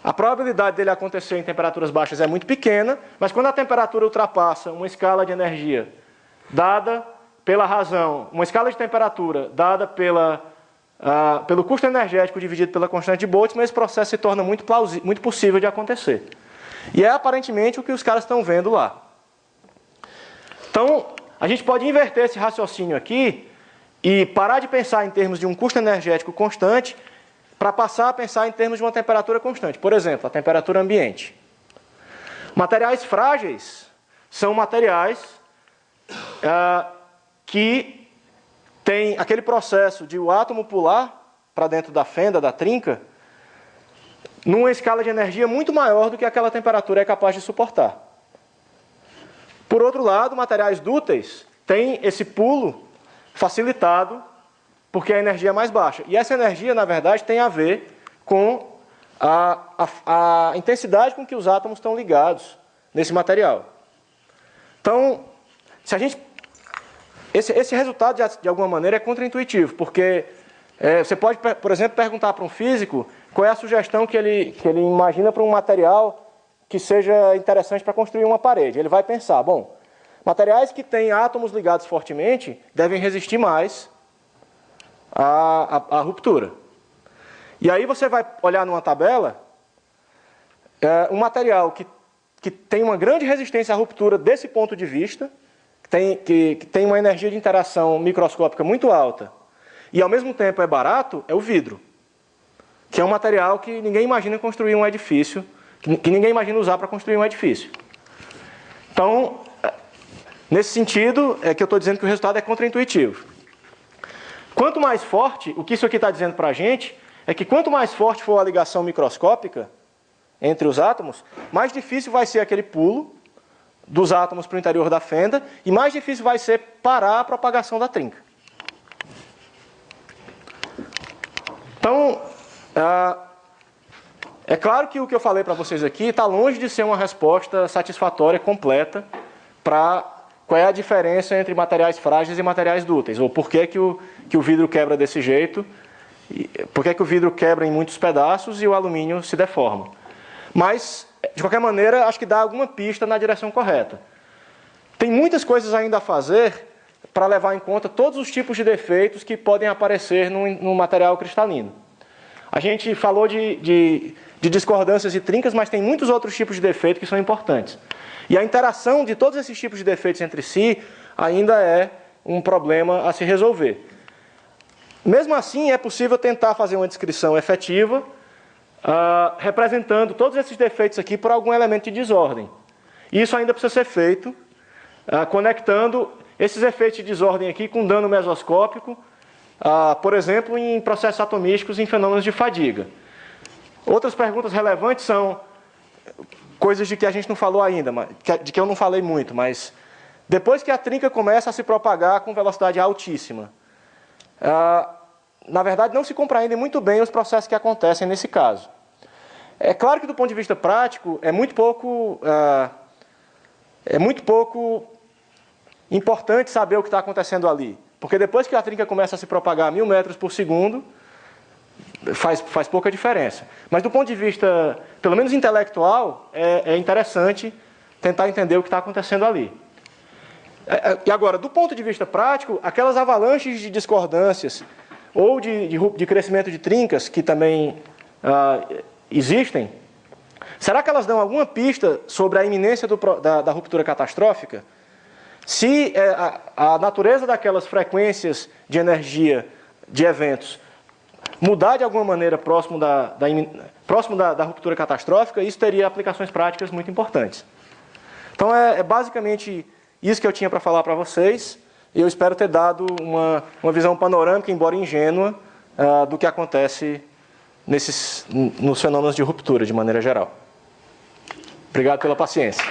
Speaker 1: A probabilidade dele acontecer em temperaturas baixas é muito pequena, mas quando a temperatura ultrapassa uma escala de energia dada pela razão, uma escala de temperatura dada pelo custo energético dividido pela constante de Boltzmann, esse processo se torna muito possível de acontecer. E é aparentemente o que os caras estão vendo lá. Então, a gente pode inverter esse raciocínio aqui e parar de pensar em termos de um custo energético constante para passar a pensar em termos de uma temperatura constante. Por exemplo, a temperatura ambiente. Materiais frágeis são materiais que têm aquele processo de o átomo pular para dentro da fenda, da trinca, numa escala de energia muito maior do que aquela temperatura é capaz de suportar. Por outro lado, materiais dúteis têm esse pulo facilitado porque a energia é mais baixa. E essa energia, na verdade, tem a ver com a intensidade com que os átomos estão ligados nesse material. Então, se a gente... Esse resultado, de alguma maneira, é contraintuitivo, porque você pode, por exemplo, perguntar para um físico qual é a sugestão que ele imagina para um material que seja interessante para construir uma parede. Ele vai pensar, bom, materiais que têm átomos ligados fortemente devem resistir mais à ruptura. E aí você vai olhar numa tabela um material que tem uma grande resistência à ruptura desse ponto de vista, que tem uma energia de interação microscópica muito alta e ao mesmo tempo é barato, é o vidro, que é um material que ninguém imagina construir um edifício, que ninguém imagina usar para construir um edifício. Então, nesse sentido, é que eu estou dizendo que o resultado é contraintuitivo. Quanto mais forte, o que isso aqui está dizendo para a gente é que quanto mais forte for a ligação microscópica entre os átomos, mais difícil vai ser aquele pulo dos átomos para o interior da fenda e mais difícil vai ser parar a propagação da trinca. Então, é claro que o que eu falei para vocês aqui está longe de ser uma resposta satisfatória, completa, para qual é a diferença entre materiais frágeis e materiais dúteis, ou por que o vidro quebra desse jeito, por que o vidro quebra em muitos pedaços e o alumínio se deforma. Mas, de qualquer maneira, acho que dá alguma pista na direção correta. Tem muitas coisas ainda a fazer para levar em conta todos os tipos de defeitos que podem aparecer no material cristalino. A gente falou de discordâncias e trincas, mas tem muitos outros tipos de defeitos que são importantes. E a interação de todos esses tipos de defeitos entre si ainda é um problema a se resolver. Mesmo assim, é possível tentar fazer uma descrição efetiva, representando todos esses defeitos aqui por algum elemento de desordem. E isso ainda precisa ser feito, conectando esses efeitos de desordem aqui com dano mesoscópico, por exemplo, em processos atomísticos em fenômenos de fadiga. Outras perguntas relevantes são coisas de que a gente não falou ainda, de que eu não falei muito, mas depois que a trinca começa a se propagar com velocidade altíssima, na verdade não se compreendem muito bem os processos que acontecem nesse caso. É claro que do ponto de vista prático é muito pouco importante saber o que está acontecendo ali, porque depois que a trinca começa a se propagar a 1000 metros por segundo, faz pouca diferença. Mas do ponto de vista, pelo menos intelectual, é interessante tentar entender o que está acontecendo ali. E agora, do ponto de vista prático, aquelas avalanches de discordâncias ou de crescimento de trincas que também existem, será que elas dão alguma pista sobre a iminência da ruptura catastrófica? Se a natureza daquelas frequências de energia de eventos mudar de alguma maneira próximo da ruptura catastrófica, isso teria aplicações práticas muito importantes. Então é basicamente isso que eu tinha para falar para vocês, e eu espero ter dado uma visão panorâmica, embora ingênua, do que acontece nos fenômenos de ruptura, de maneira geral. Obrigado pela paciência.